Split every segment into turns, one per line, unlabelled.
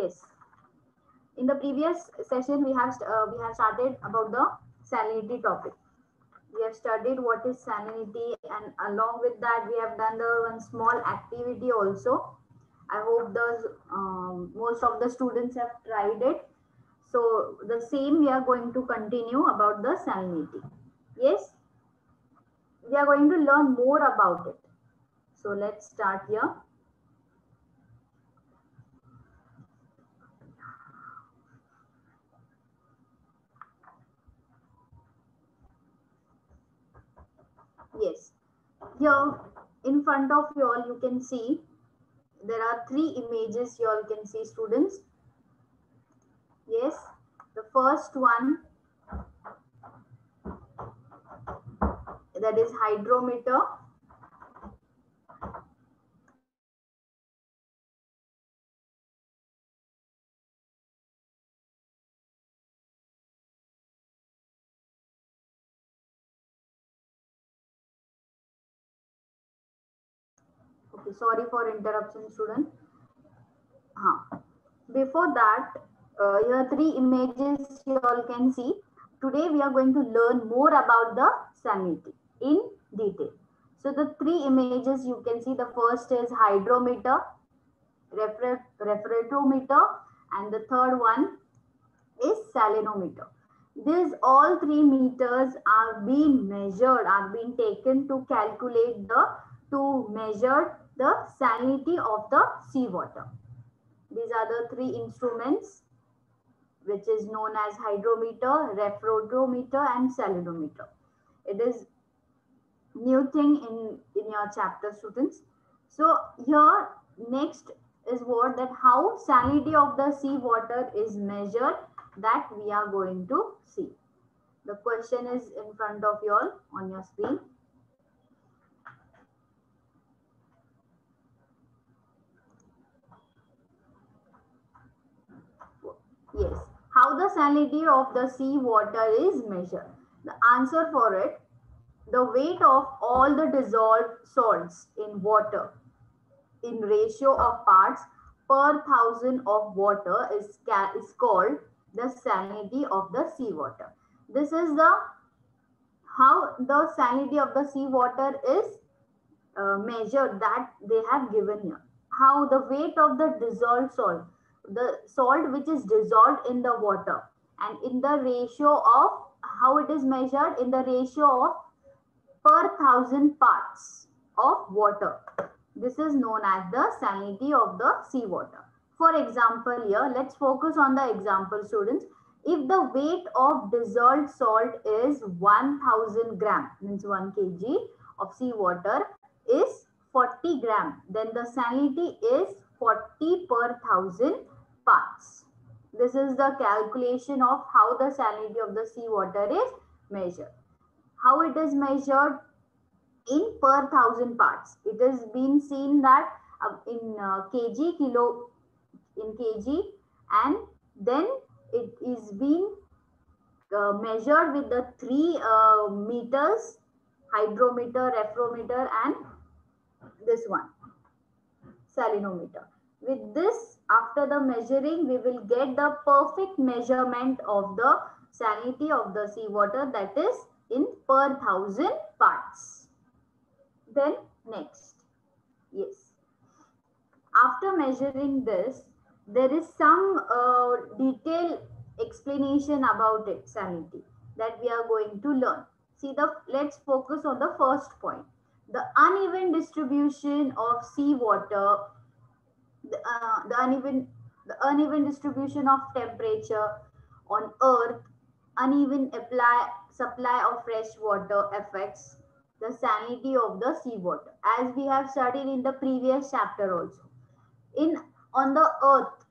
Yes. In the previous session, we have started about the salinity topic. We have studied what is salinity, and along with that, we have done the one small activity also. I hope the most of the students have tried it. So the same we are going to continue about the salinity. Yes, we are going to learn more about it. So let's start here. Yes, here in front of you all, you can see there are three images you all can see, students. Yes, the first one, that is hydrometer. Okay, sorry for interruption, student. Before that, here three images you all can see. Today we are going to learn more about the salinity in detail. So the three images you can see, the first is hydrometer, refractometer, and the third one is salinometer. These all three meters are being measured, are being taken to calculate to measure the salinity of the seawater. These are the three instruments which is known as hydrometer, refractometer, and salinometer. It is new thing in your chapter, students. So here next is what, that how salinity of the seawater is measured, that we are going to see. The question is in front of you all on your screen. Yes, how the salinity of the seawater is measured. The answer for it, the weight of all the dissolved salts in water in ratio of parts per thousand of water is called the salinity of the seawater. This is the how the salinity of the seawater is measured, that they have given here. How the weight of the dissolved salt, the salt which is dissolved in the water, and in the ratio of, how it is measured, in the ratio of per thousand parts of water. This is known as the salinity of the seawater. For example, here, let's focus on the example, students. If the weight of dissolved salt is 1000 gram, means 1 kg of seawater is 40 gram, then the salinity is 40 per thousand parts. This is the calculation of how the salinity of the seawater is measured. How it is measured? In per thousand parts. It is been seen that in kg, kilo, in kg, and then it is being measured with the three meters, hydrometer, refractometer, and this one, salinometer. With this, after the measuring, we will get the perfect measurement of the salinity of the seawater, that is in per thousand parts. Then next, yes, after measuring this, there is some detailed explanation about it, salinity, that we are going to learn. See, let's focus on the first point. The uneven distribution of seawater, the uneven distribution of temperature on Earth, uneven supply of fresh water affects the salinity of the seawater, as we have studied in the previous chapter also. In on the Earth,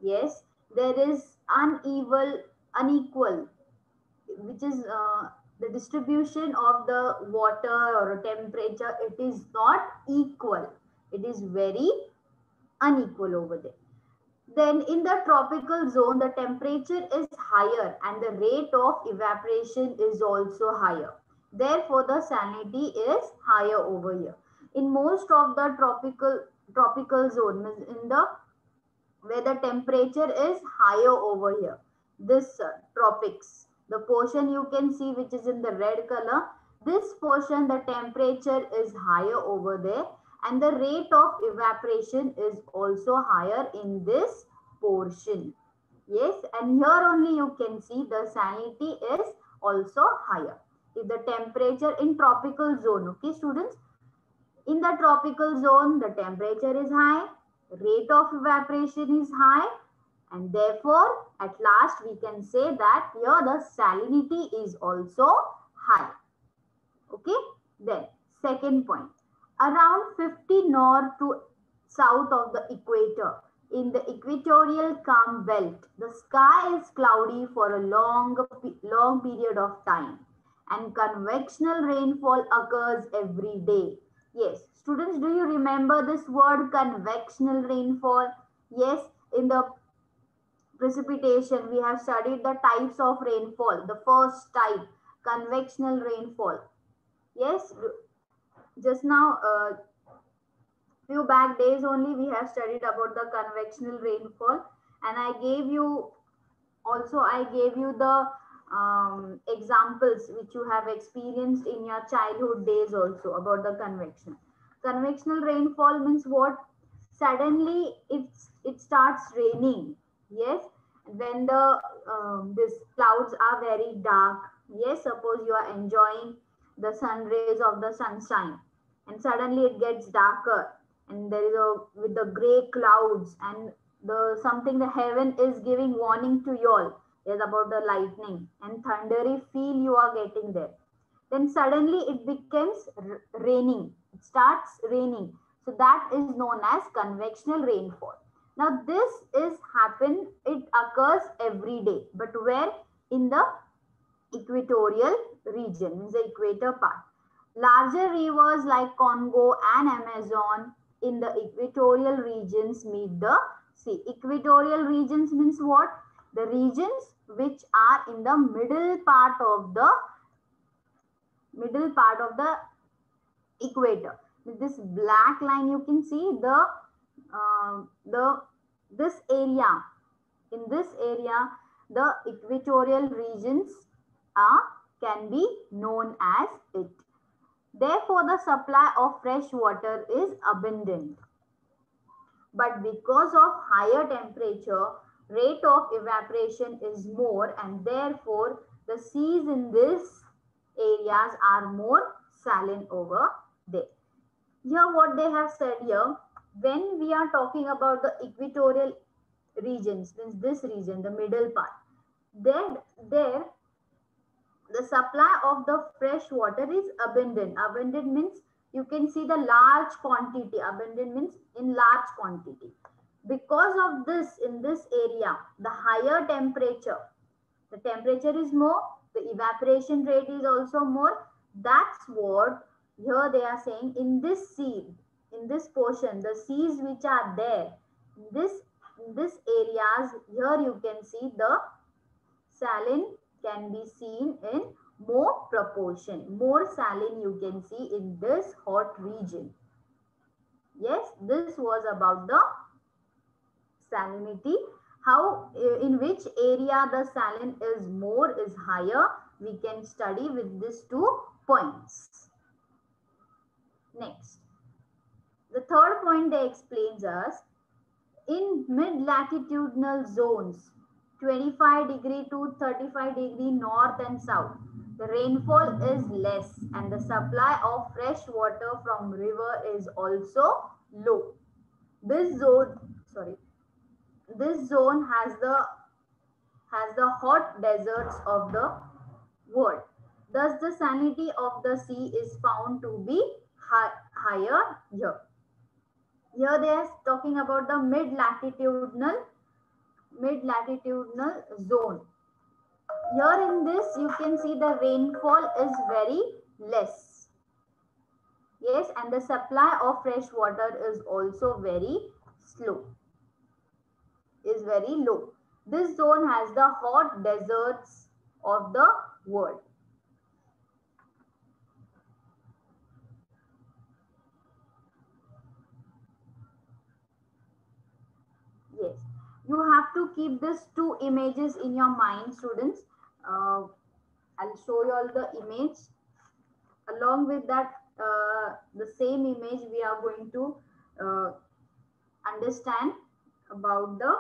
yes, there is unequal, which is the distribution of the water or temperature. It is not equal. It is very unequal over there. Then in the tropical zone, the temperature is higher and the rate of evaporation is also higher. Therefore, the salinity is higher over here. In most of the tropical zone, in the where the temperature is higher over here. This tropics, the portion you can see which is in the red color, this portion the temperature is higher over there and the rate of evaporation is also higher in this portion. Yes, and here only you can see the salinity is also higher. If the temperature in tropical zone, okay students, in the tropical zone, the temperature is high, rate of evaporation is high, and therefore, at last we can say that here the salinity is also high. Okay, then second point, around 50 north to south of the equator, in the equatorial calm belt, the sky is cloudy for a long period of time and convectional rainfall occurs every day. Yes, students, do you remember this word convectional rainfall? Yes, in the precipitation we have studied the types of rainfall. The first type, convectional rainfall. Yes, just now few back days only we have studied about the convectional rainfall, and I gave you the examples which you have experienced in your childhood days also about the convection. Convectional rainfall means what? Suddenly it starts raining. Yes, when the these clouds are very dark. Yes, suppose you are enjoying the sun rays of the sunshine, and suddenly it gets darker, and there is a with the gray clouds and the something the heaven is giving warning to you all is about the lightning and thundery feel you are getting there. Then suddenly it becomes raining. It starts raining. So that is known as convectional rainfall. Now this is happen, it occurs every day, but where? In the equatorial region, means the equator part. Larger rivers like Congo and Amazon in the equatorial regions meet the sea. Equatorial regions means what? The regions which are in the middle part of the equator. With this black line, you can see the this area. In this area, the equatorial regions are can be known as it. Therefore, the supply of fresh water is abundant. But because of higher temperature, rate of evaporation is more and therefore the seas in these areas are more saline over there. Here what they have said here, when we are talking about the equatorial regions, means this region, the middle part, there the supply of the fresh water is abundant. Abundant means you can see the large quantity. Abundant means in large quantity. Because of this, in this area, the higher temperature, the temperature is more, the evaporation rate is also more. That's what here they are saying in this sea, in this portion, the seas which are there, this areas, here you can see the saline can be seen in more proportion. More saline you can see in this hot region. Yes, this was about the salinity. How, in which area the saline is more, is higher, we can study with these 2 points. Next, the third point they explains us, in mid-latitudinal zones, 25 to 35 north and south, the rainfall is less and the supply of fresh water from river is also low. This zone, sorry, this zone has the hot deserts of the world. Thus, the salinity of the sea is found to be higher here. Here they are talking about the mid-latitudinal zone. Here in this, you can see the rainfall is very less. Yes, and the supply of fresh water is also very low. This zone has the hot deserts of the world. Yes. You have to keep these two images in your mind, students. I'll show you all the image. Along with that, the same image we are going to uh, understand about the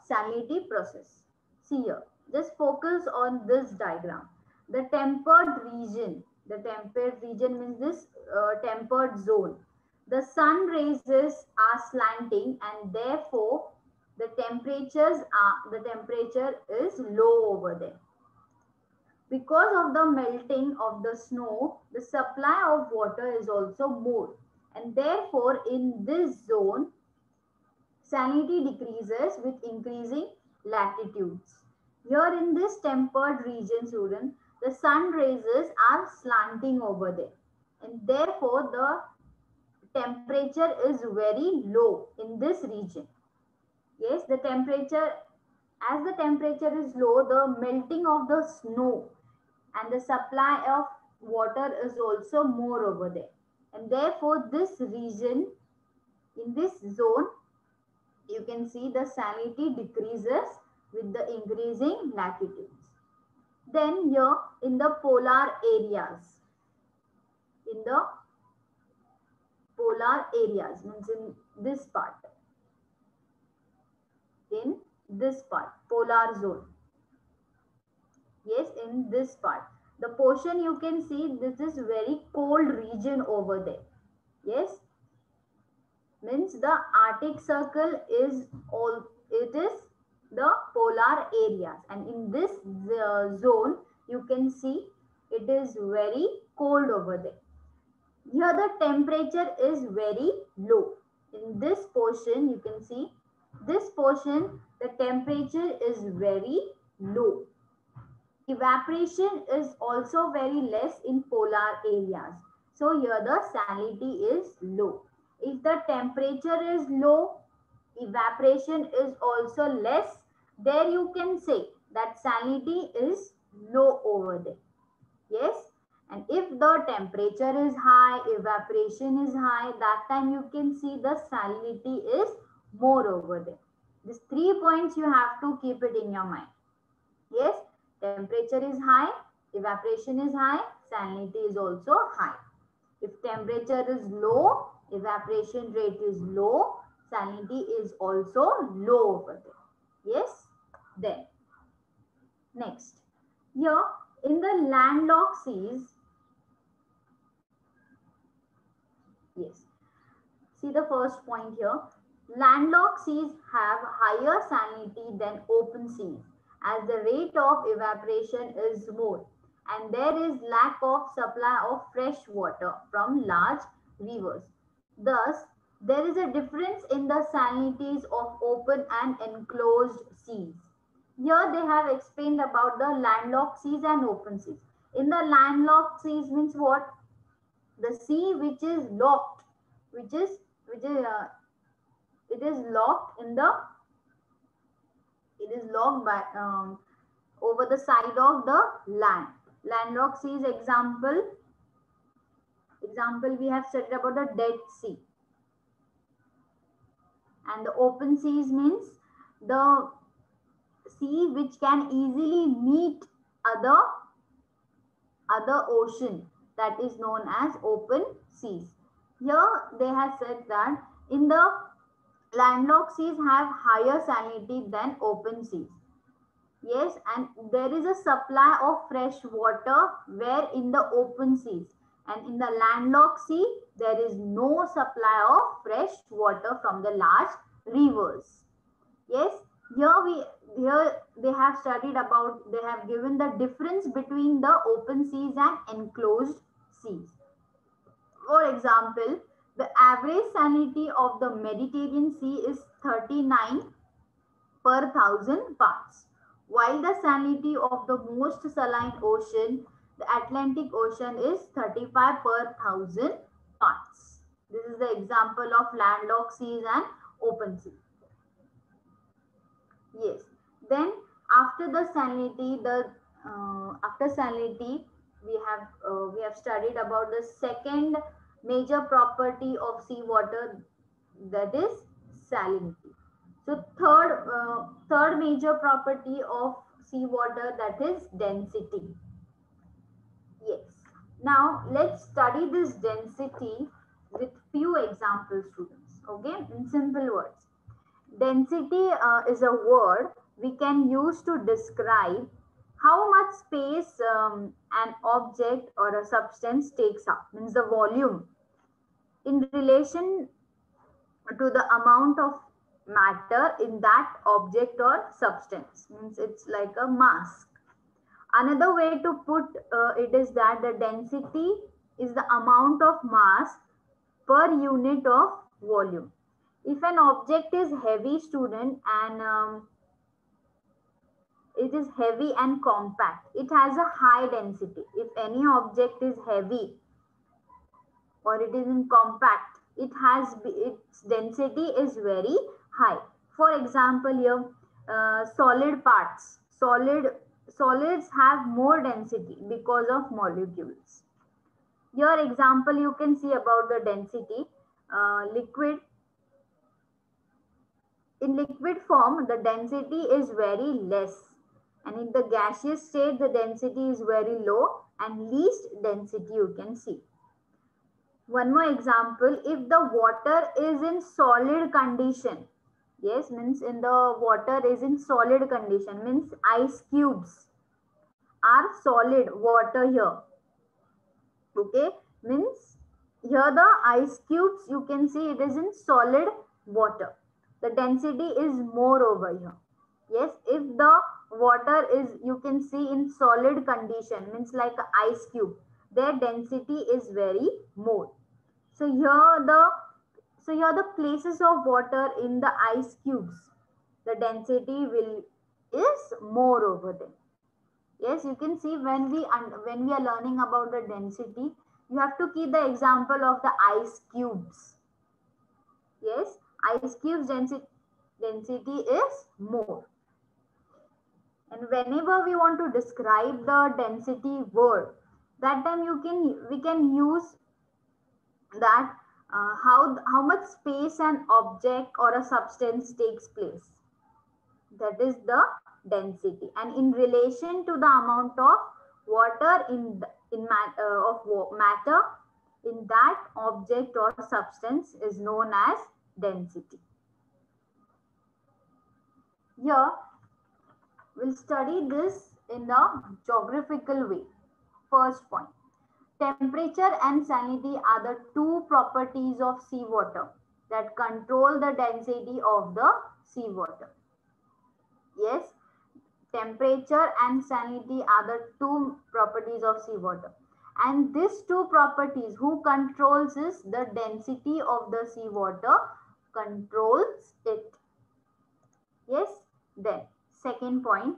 salinity process. See here, just focus on this diagram. The tempered region means this tempered zone. The sun rays are slanting and therefore the temperature is low over there. Because of the melting of the snow, the supply of water is also more. And therefore, in this zone, salinity decreases with increasing latitudes. Here in this tempered region, student, the sun rays are slanting over there. And therefore, the temperature is very low in this region. Yes, as the temperature is low, the melting of the snow and the supply of water is also more over there. And therefore, this region, in this zone, you can see the salinity decreases with the increasing latitudes. Then here in the polar areas, means in this part, polar zone. Yes, in this part, the portion you can see, this is very cold region over there. Yes, means the Arctic Circle is the polar areas, and in this zone you can see it is very cold over there. Here the temperature is very low. In this portion you can see, this portion the temperature is very low. Evaporation is also very less in polar areas. So here the salinity is low. If the temperature is low, evaporation is also less, there you can say that salinity is low over there. Yes. And if the temperature is high, evaporation is high, that time you can see the salinity is more over there. These 3 points you have to keep it in your mind. Yes. Temperature is high, evaporation is high, salinity is also high. If temperature is low, evaporation rate is low, salinity is also low over there. Yes? Then, next. Here, in the landlocked seas, yes. See the first point here. Landlocked seas have higher salinity than open seas, as the rate of evaporation is more and there is lack of supply of fresh water from large rivers. Thus, there is a difference in the salinities of open and enclosed seas. Here they have explained about the landlocked seas and open seas. In the landlocked seas means what? The sea which is locked, which is it is locked by over the side of the land. Landlocked seas example we have studied about the Dead Sea. And the open seas means the sea which can easily meet other ocean, that is known as open seas. Here they have said that in the landlocked seas have higher salinity than open seas. Yes, and there is a supply of fresh water where in the open seas, and in the landlocked sea there is no supply of fresh water from the large rivers. Yes, here they have studied about, they have given the difference between the open seas and enclosed seas. For example, the average salinity of the Mediterranean Sea is 39 per 1,000 parts, while the salinity of the most saline ocean, the Atlantic Ocean, is 35 per 1,000 parts. This is the example of landlocked seas and open sea. Yes. Then after the salinity, we have studied about the second major property of seawater, that is salinity. So third major property of seawater, that is density. Yes. Now let's study this density with few example students. Okay, in simple words. Density is a word we can use to describe how much space an object or a substance takes up, means the volume in relation to the amount of matter in that object or substance, means it's like a mass. Another way to put it is that the density is the amount of mass per unit of volume. If an object is heavy, student, and it is heavy and compact, it has a high density. If any object is heavy or it is in compact, its density is very high. For example, here solid parts, solids have more density because of molecules. Here example you can see about the density. In liquid form, the density is very less, and in the gaseous state, the density is very low and least density you can see. One more example, if the water is in solid condition, yes, means in the water is in solid condition, means ice cubes are solid water here. Okay, means here the ice cubes you can see it is in solid water. The density is more over here. Yes, if the water is you can see in solid condition, means like an ice cube, their density is very more. So here the places of water in the ice cubes, the density is more over there. Yes, you can see when we are learning about the density, you have to keep the example of the ice cubes. Yes, ice cubes density is more. And whenever we want to describe the density word, that time we can use that how much space an object or a substance takes place. That is the density, and in relation to the amount of water of matter in that object or substance is known as density. Here we'll study this in a geographical way. First point, temperature and salinity are the two properties of seawater that control the density of the seawater. Yes, temperature and salinity are the two properties of seawater. And these two properties, who controls is the density of the seawater controls it. Yes, then second point.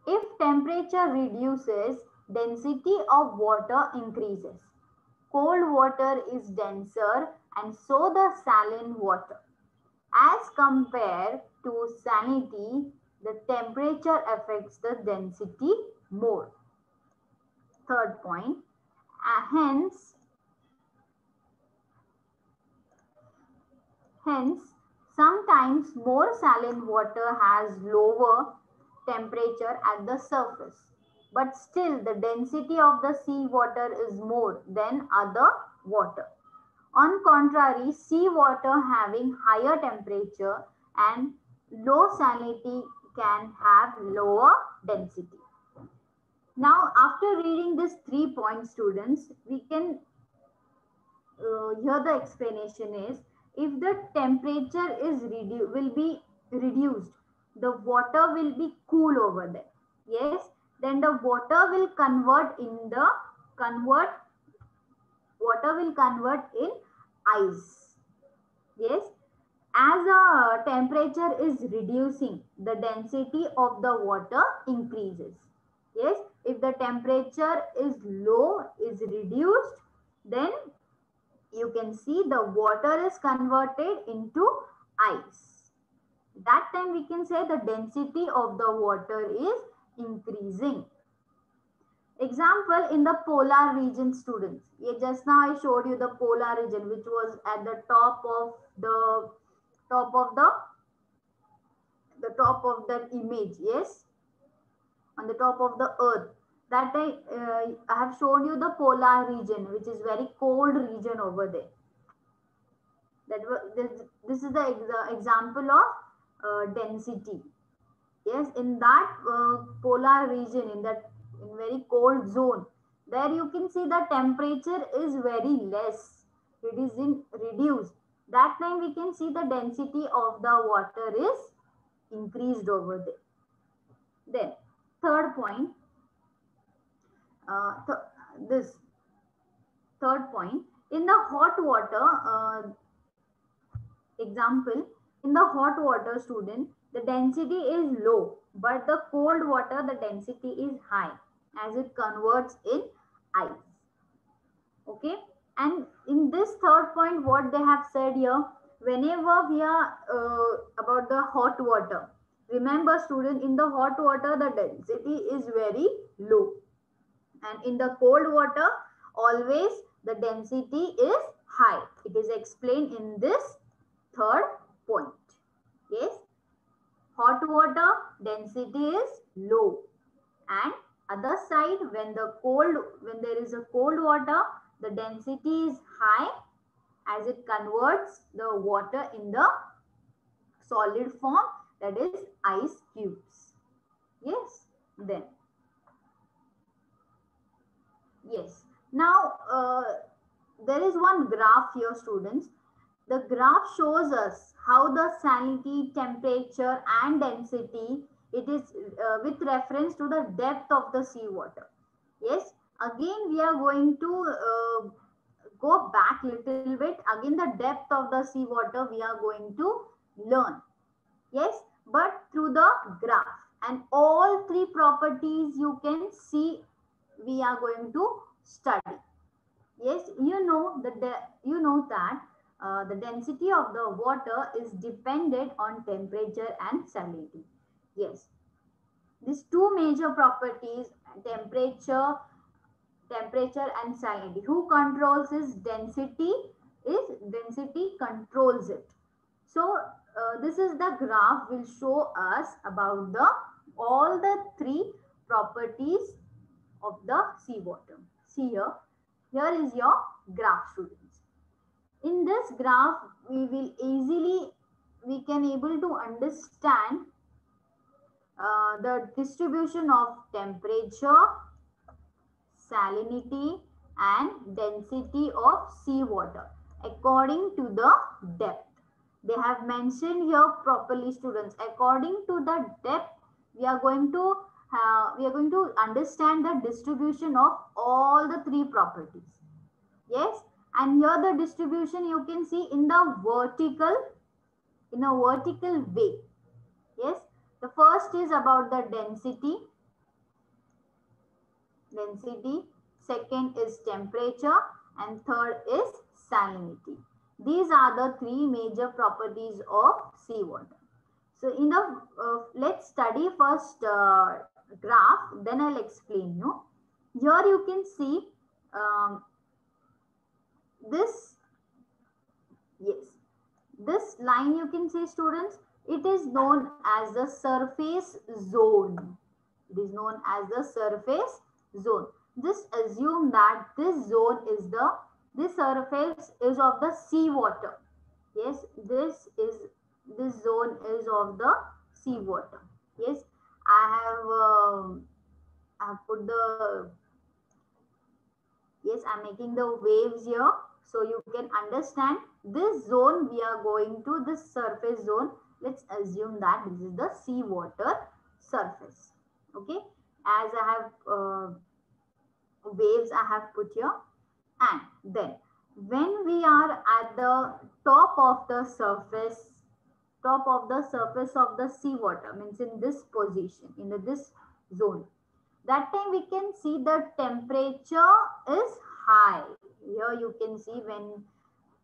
If temperature reduces, density of water increases. Cold water is denser and so the saline water. As compared to salinity, the temperature affects the density more. Third point, hence, sometimes more saline water has lower temperature at the surface, but still the density of the sea water is more than other water. On contrary, seawater having higher temperature and low salinity can have lower density. Now, after reading these 3 points, students, we can here the explanation is, if the temperature will be reduced, the water will be cool over there. Yes, then the water will convert in ice. Yes, as the temperature is reducing, the density of the water increases. Yes, if the temperature is reduced, then you can see the water is converted into ice. That time we can say the density of the water is increasing. Example, in the polar region, students. Yeah, just now I showed you the polar region, which was at the top of the top of that image. Yes, on the top of the earth. That I have shown you the polar region, which is very cold region over there. This is the example of density. Yes, in that polar region, in very cold zone, there you can see the temperature is very less. It is in reduced. That time we can see the density of the water is increased over there. Then third point, th this third point, in the hot water, example, in the hot water, student, the density is low, but the cold water, the density is high as it converts in ice. Okay. And in this third point, what they have said here, whenever we are about the hot water, remember student, in the hot water, the density is very low. And in the cold water, always the density is high. It is explained in this third point. Yes, hot water density is low, and other side, when there is a cold water, the density is high as it converts the water in the solid form, that is ice cubes. Yes, then yes. Now there is one graph here, students. The graph shows us how the salinity, temperature and density, it is with reference to the depth of the seawater. Yes, again we are going to go back little bit. Again the depth of the seawater we are going to learn. Yes, but through the graph. And all three properties you can see we are going to study. Yes, you know that the density of the water is dependent on temperature and salinity. Yes, these two major properties, temperature, temperature and salinity. Who controls its density? Is density controls it. So this is the graph will show us about the all the three properties of the seawater. See here, here is your graph, students. In this graph, we can able to understand the distribution of temperature, salinity and density of seawater according to the depth. They have mentioned here properly, students. According to the depth, we are going to understand the distribution of all the three properties. Yes, and here the distribution you can see in a vertical way. Yes, the first is about the density. Second is temperature, and third is salinity. These are the three major properties of seawater. So in the let's study first graph, then I'll explain you. Here you can see this. Yes, this line you can see, students, it is known as the surface zone. It is known as the surface zone. Just assume that this surface is of the seawater. Yes, this zone is of the seawater. Yes, I have put the, yes, I'm making the waves here so you can understand this zone we are going to, this surface zone. Let's assume that this is the seawater surface. Okay, as I have waves I have put here. And then when we are at the top of the surface of the seawater, means in this position, in this zone, that time we can see the temperature is high. Here you can see when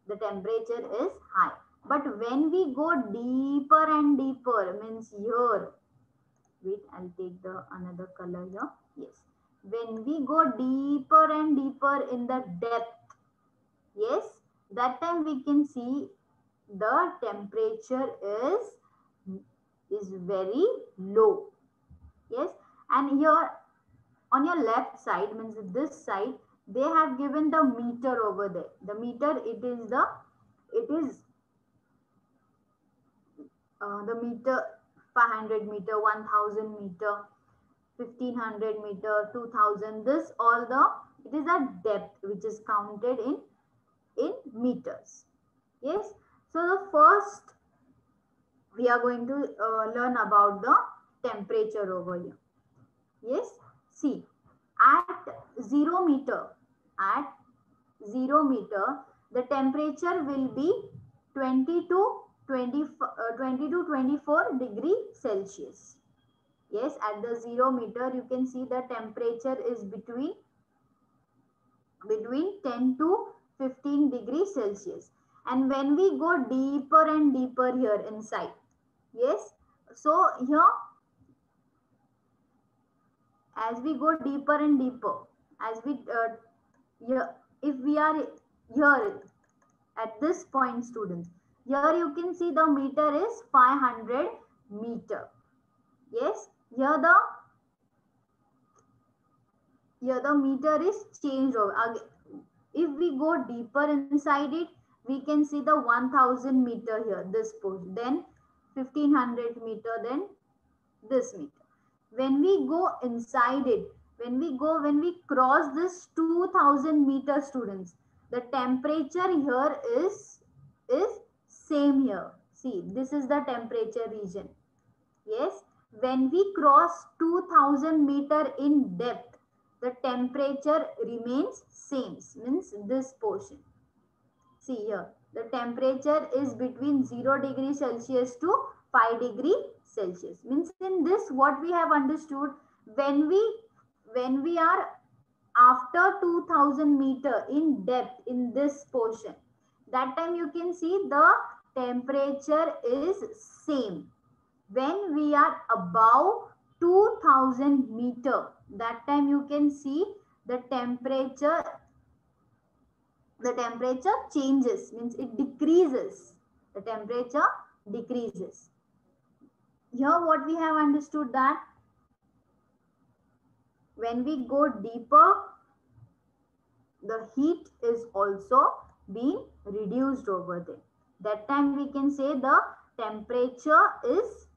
the temperature is high. But when we go deeper and deeper, means here, wait, I'll take the another color here. Yes, when we go deeper and deeper in the depth, yes, that time we can see the temperature is very low. Yes, and here on your left side, means this side, they have given the meter over there. The meter, it is the meter, 500 meter, 1000 meter, 1500 meter, 2000. This all the, it is a depth which is counted in meters. Yes. So the first we are going to learn about the temperature over here. Yes. See, at 0 meter, at 0 meter, the temperature will be 20 to 24 degree Celsius. Yes, at the 0 meter, you can see the temperature is between 10 to 15 degrees Celsius. And when we go deeper and deeper here inside, yes, so here, as we go deeper and deeper, as we here, if we are here at this point, students, here you can see the meter is 500 meter. Yes, here the meter is changed over. Again, if we go deeper inside it, we can see the 1000 meter here, this portion, then 1500 meter, then this meter. When we go inside it, when we cross this 2000 meter, students, the temperature here is same here. See, this is the temperature region. Yes, when we cross 2000 meter in depth, the temperature remains same, means this portion. See here, the temperature is between 0 degree Celsius to 5 degree Celsius. Means in this, what we have understood, when we are after 2000 meter in depth in this portion, that time you can see the temperature is same. When we are above 2000 meter, that time you can see the temperature changes, means it decreases. The temperature decreases. Here what we have understood, that when we go deeper, the heat is also being reduced over there. That time we can say the temperature is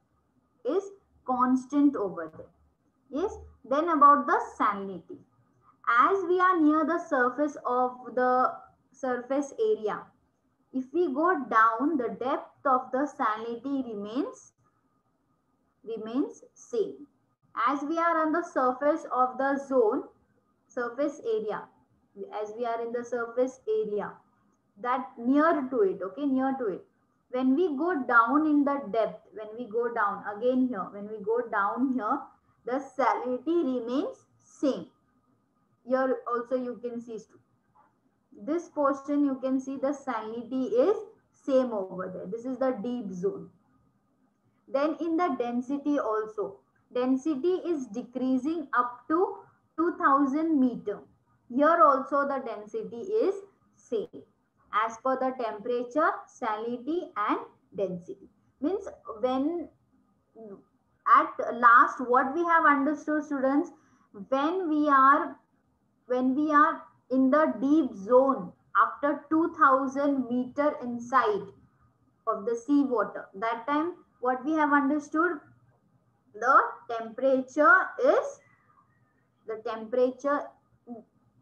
constant over there. Yes. Then about the salinity. As we are near the surface of the surface area, if we go down, the depth of the salinity remains same. As we are on the surface of the zone, surface area, as we are in the surface area, that near to it, okay, near to it. When we go down in the depth, when we go down again here, when we go down here, the salinity remains same. Here also you can see this portion, you can see the salinity is same over there. This is the deep zone. Then in the density also, density is decreasing up to 2000 meter. Here also the density is same as per the temperature, salinity and density. Means when at last, what we have understood, students, when we are in the deep zone after 2000 meter inside of the sea water, that time what we have understood, the temperature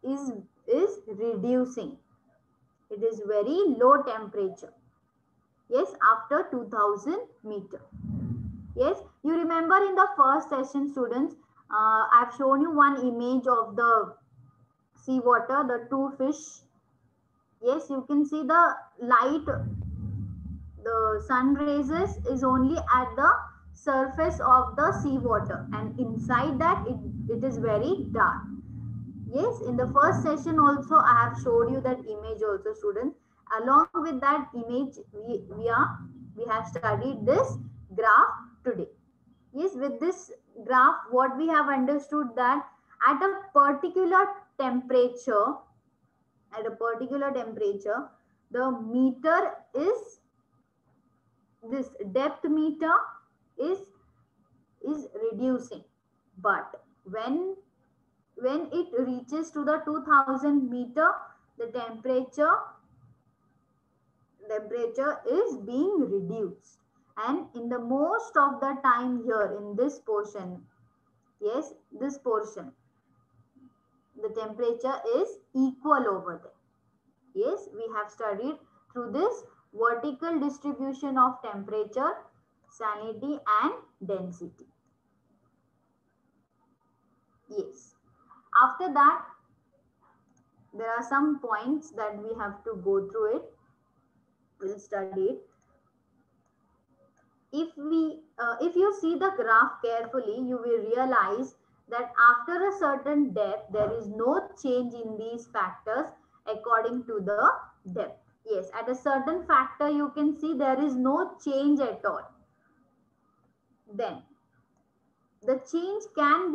is reducing. It is very low temperature. Yes, after 2000 meter. Yes, you remember in the first session, students, I've shown you one image of the sea water, the two fish. Yes, you can see the light, the sun rays is only at the surface of the sea water, and inside that it is very dark. Yes, in the first session also I have showed you that image also, students. Along with that image, we have studied this graph today. Yes, with this graph, what we have understood, that At a particular temperature, at a particular temperature, the meter is, this depth meter is reducing. But when it reaches to the 2000 meter, the temperature is being reduced. And in the most of the time here in this portion, yes, this portion, the temperature is equal over there. Yes, we have studied through this vertical distribution of temperature, salinity and density. Yes. After that, there are some points that we have to go through it. We'll study it. If you see the graph carefully, you will realize that after a certain depth, there is no change in these factors according to the depth. Yes, at a certain factor, you can see there is no change at all. Then the change can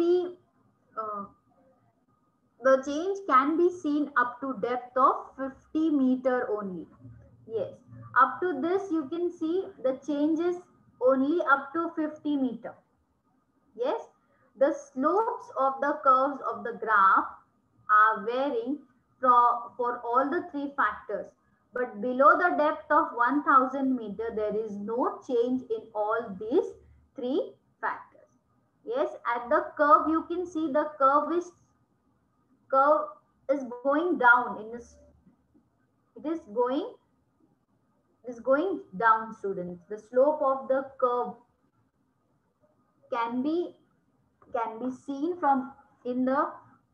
be seen up to depth of 50 meter only. Yes, up to this you can see the change is only up to 50 meter. Yes, the slopes of the curves of the graph are varying for all the three factors. But below the depth of 1000 meter, there is no change in all these three factors. Yes, at the curve, you can see the curve is going down in this. It is going down, students. The slope of the curve can be seen from in the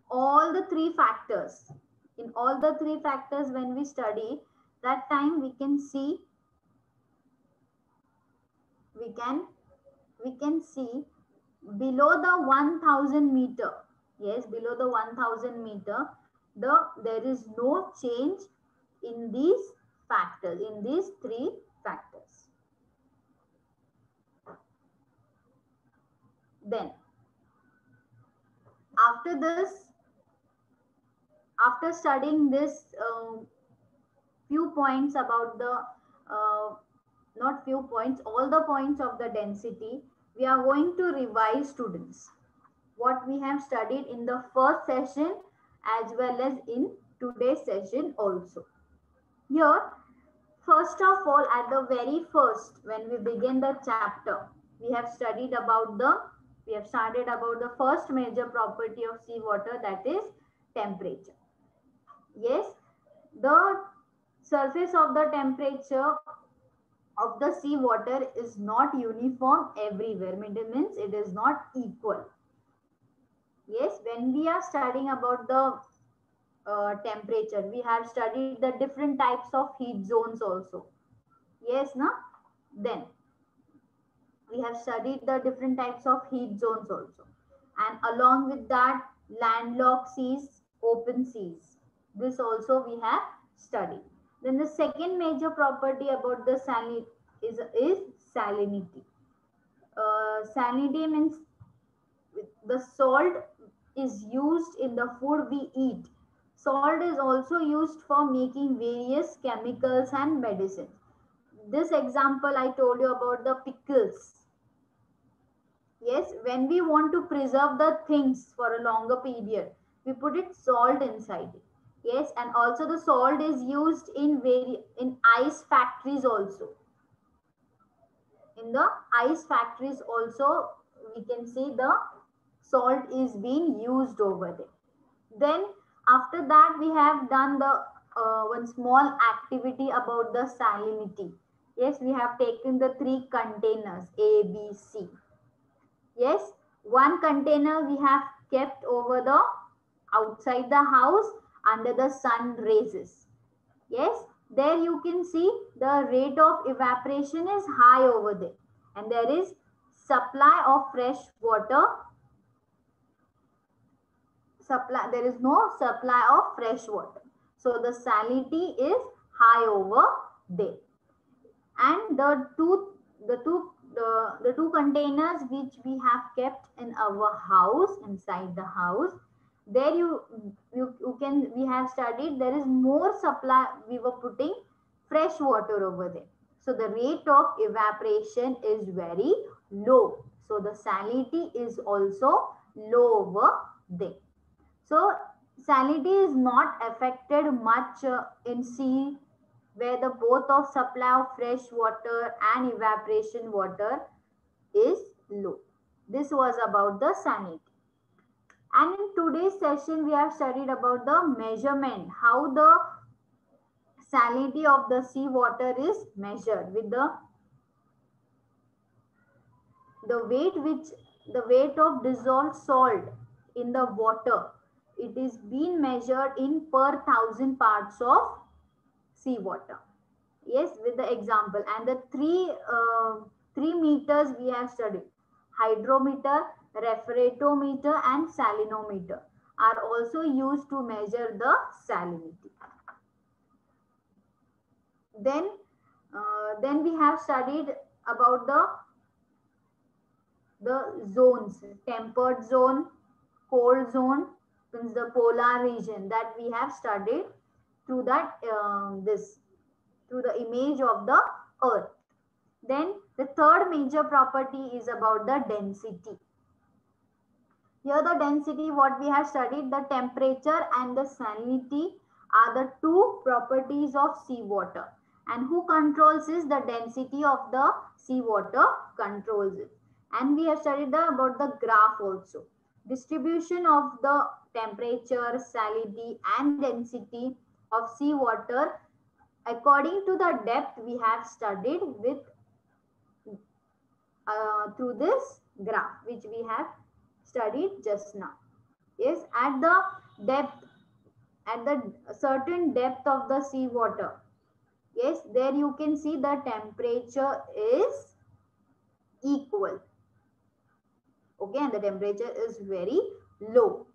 all the three factors. In all the three factors, when we study, that time we can see below the 1000 meter. Yes, below the 1000 meter, there is no change in these factors, in these three factors. Then after this, after studying this few points about the not few points, all the points of the density, we are going to revise, students, what we have studied in the first session as well as in today's session also. Here, first of all, at the very first, when we begin the chapter, we have started about the first major property of seawater, that is temperature. Yes, the surface of the temperature of the seawater is not uniform everywhere. Means it is not equal. Yes, when we are studying about the temperature, we have studied the different types of heat zones also. Yes, na? Then we have studied the different types of heat zones also. And along with that, landlocked seas, open seas. This also we have studied. Then the second major property about the salinity is salinity. Salinity means the salt is used in the food we eat. Salt is also used for making various chemicals and medicines. This example I told you about the pickles. Yes, when we want to preserve the things for a longer period, we put it salt inside it. Yes, and also the salt is used in ice factories also. In the ice factories also, we can see the salt is being used over there. Then after that, we have done the one small activity about the salinity. Yes, we have taken the three containers A, B, C. Yes, one container we have kept over the outside the house under the sun rays. Yes, there you can see the rate of evaporation is high over there, and there is supply of fresh water. There is no supply of fresh water. So the salinity is high over there. And the two containers which we have kept in our house, inside the house, There you can, we have studied there is more supply, we were putting fresh water over there. So the rate of evaporation is very low. So the salinity is also low over there. So salinity is not affected much in sea, where the both of supply of fresh water and evaporation water is low. This was about the salinity. And in today's session, we have studied about the measurement, how the salinity of the sea water is measured with the weight which the weight of dissolved salt in the water. It is being measured in per thousand parts of sea water. Yes, with the example, and the three meters we have studied: hydrometer, refractometer, and salinometer are also used to measure the salinity. Then we have studied about the zones: temperate zone, cold zone, means the polar region, that we have studied through that through the image of the earth. Then the third major property is about the density. Here the density, what we have studied, the temperature and the salinity are the two properties of seawater. And who controls is the density of the seawater controls it. And we have studied about the graph also. Distribution of the temperature, salinity and density of seawater according to the depth we have studied with through this graph which we have studied just now. Yes, at the depth, at the certain depth of the sea water, yes, there you can see the temperature is equal. Okay, and the temperature is very low.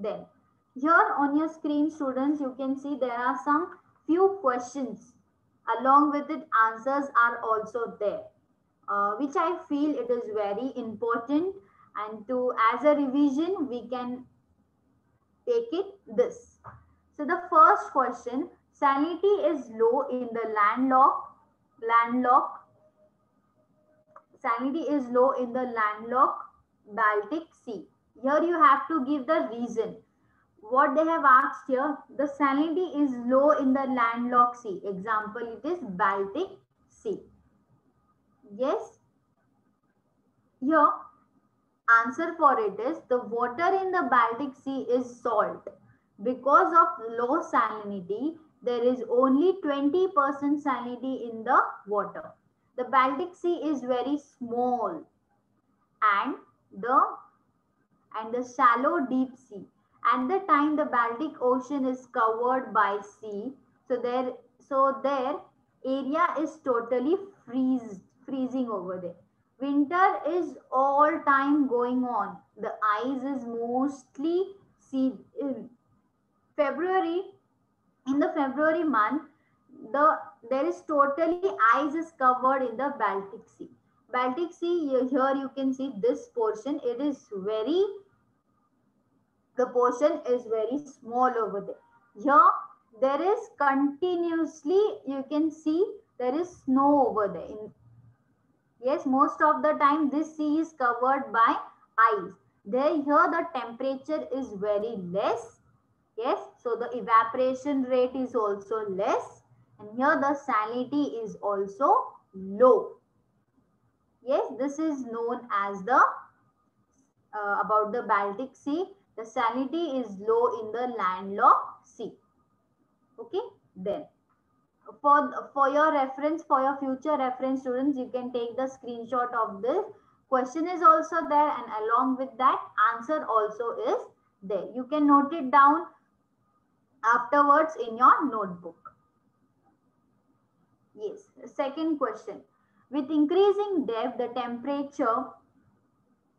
Then here on your screen, students, you can see there are some few questions. Along with it, answers are also there. Which I feel it is very important, and to as a revision we can take it this. So the first question: salinity is low in the landlocked salinity is low in the landlocked Baltic Sea. Here you have to give the reason. What they have asked here, the salinity is low in the landlocked sea. Example, it is Baltic Sea. Yes. Here answer for it is the water in the Baltic Sea is salt. Because of low salinity, there is only 20% salinity in the water. The Baltic Sea is very small, and the shallow deep sea. At the time the Baltic Ocean is covered by sea, so their area is totally freezing over there. Winter is all time going on. The ice is mostly see in February. In the February month, there is totally ice is covered in the Baltic Sea. Baltic Sea, here you can see this portion. It is very, the portion is very small over there. Here there is continuously, you can see there is snow over there. Yes, most of the time this sea is covered by ice. There here the temperature is very less. Yes, so the evaporation rate is also less, and here the salinity is also low. Yes, this is known as the about the Baltic Sea. The salinity is low in the landlocked sea. Okay, then for your reference, for your future reference, students, you can take the screenshot of this. Question is also there, and along with that, answer also is there. You can note it down afterwards in your notebook. Yes, second question. With increasing depth, the temperature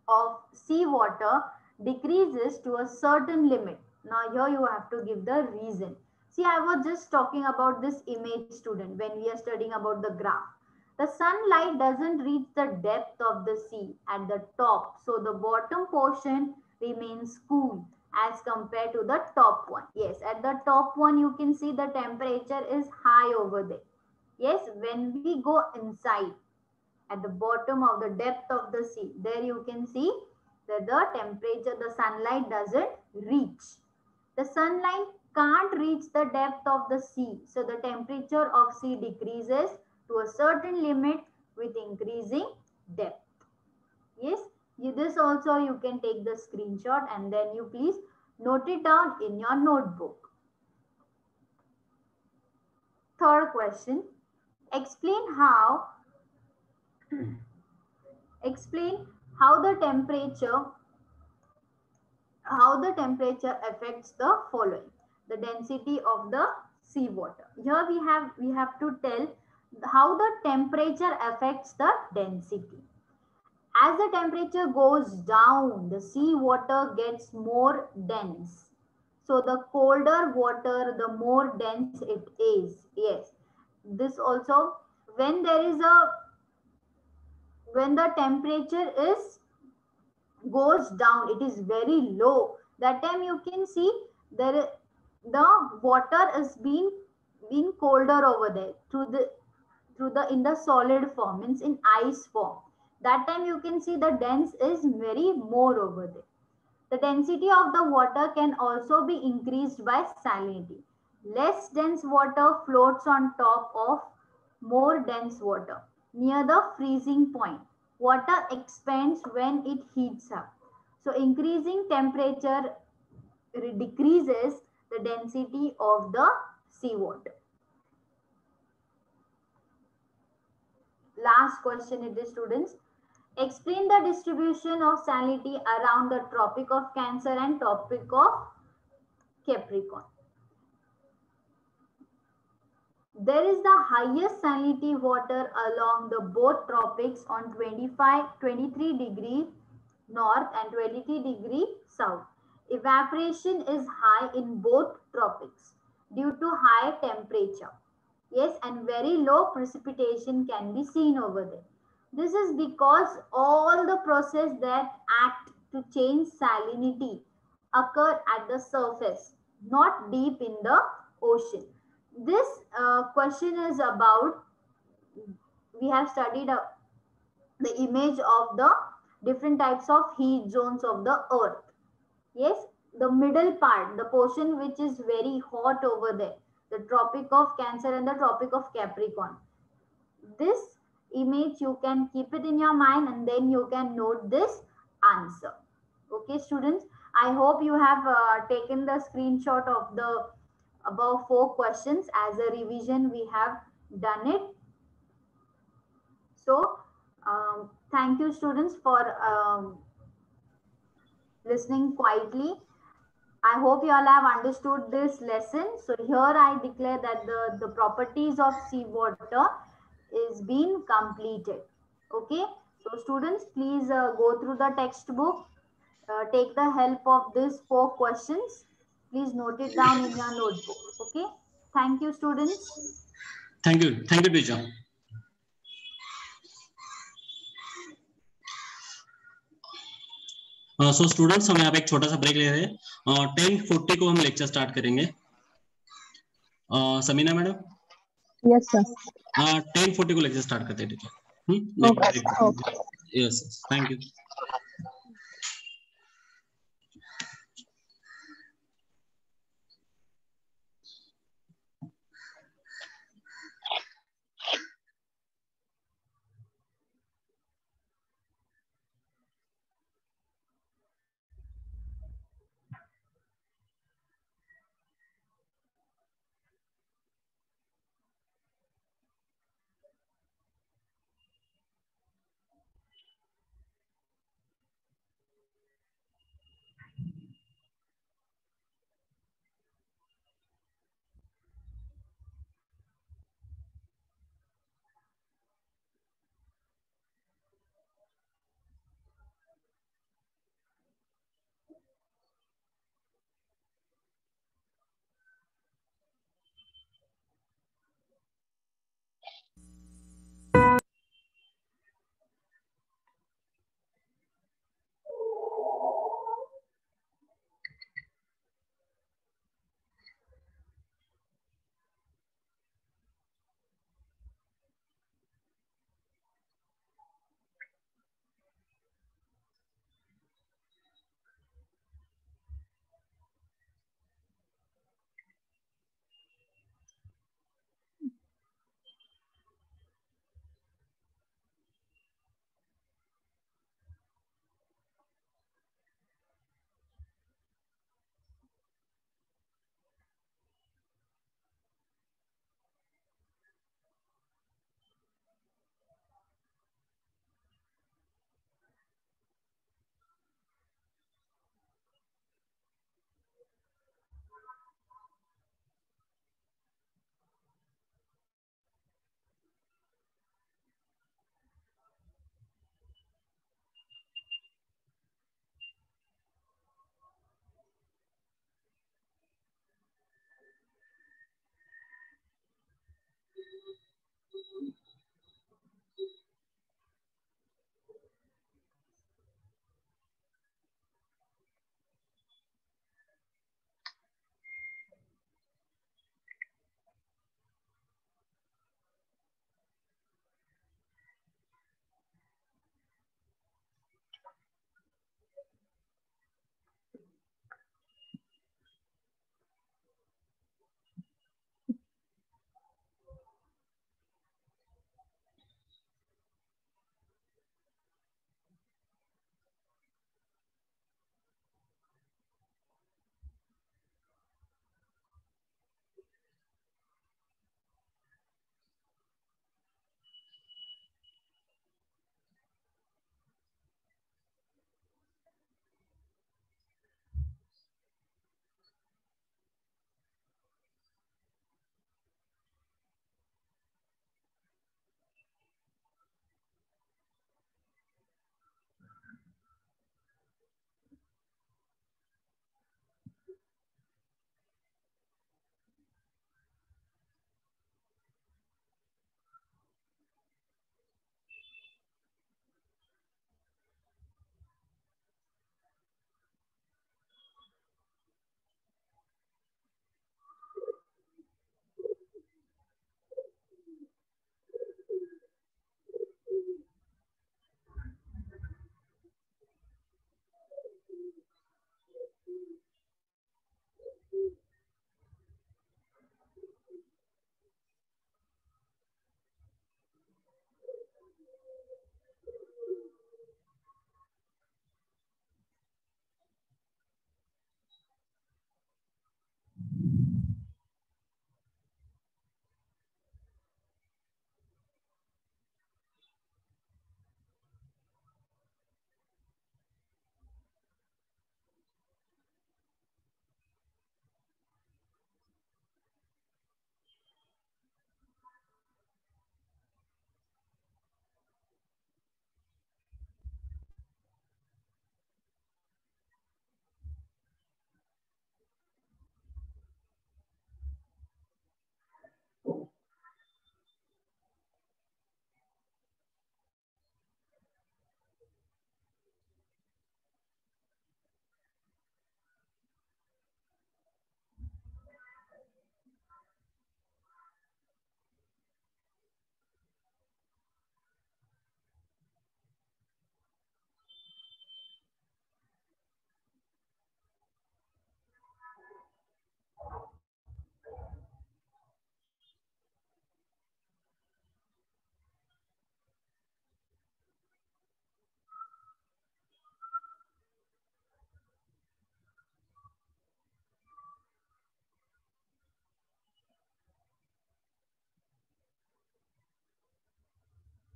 of seawater decreases to a certain limit. Now here you have to give the reason. See, I was just talking about this image, student, when we are studying about the graph. The sunlight doesn't reach the depth of the sea at the top. So the bottom portion remains cool as compared to the top one. Yes, at the top one you can see the temperature is high over there. Yes, when we go inside at the bottom of the depth of the sea, there you can see that the temperature, the sunlight doesn't reach. The sunlight can't reach the depth of the sea. So the temperature of sea decreases to a certain limit with increasing depth. Yes, this also you can take the screenshot and then you please note it down in your notebook. Third question, explain how the temperature affects the following: the density of the seawater. Here we have to tell how the temperature affects the density. As the temperature goes down, the seawater gets more dense. So the colder water, the more dense it is. Yes. This also, when the temperature goes down, it is very low. That time you can see the water is being colder over there in the solid form, means in ice form. That time you can see the dense is very more over there. The density of the water can also be increased by salinity. Less dense water floats on top of more dense water. Near the freezing point, water expands when it heats up. So increasing temperature decreases the density of the seawater. Last question it is, students. Explain the distribution of salinity around the Tropic of Cancer and Tropic of Capricorn. There is the highest salinity water along the both tropics on 23 degree north and 23 degree south. Evaporation is high in both tropics due to high temperature. Yes, and very low precipitation can be seen over there. This is because all the process that act to change salinity occur at the surface, not deep in the ocean. This question is about, we have studied the image of the different types of heat zones of the earth. Yes, the middle part, the portion which is very hot over there, the Tropic of Cancer and the Tropic of Capricorn. This image you can keep it in your mind and then you can note this answer. Okay, students, I hope you have taken the screenshot of the above 4 questions. As a revision we have done it. So thank you, students, for listening quietly. I hope you all have understood this lesson. So here I declare that the properties of seawater is being completed. Okay, so students, please go through the textbook, take the help of these 4 questions. Please note it down in your notebook. Okay, thank you, students.
Thank you teacher. So students, हम यहाँ पे एक छोटा सा break ले रहे हैं। 10:40 को हम लेक्चर स्टार्ट करेंगे। समीना मैडम?
Yes sir.
10:40 को लेक्चर स्टार्ट करते हैं, ठीक है? Yes, thank you.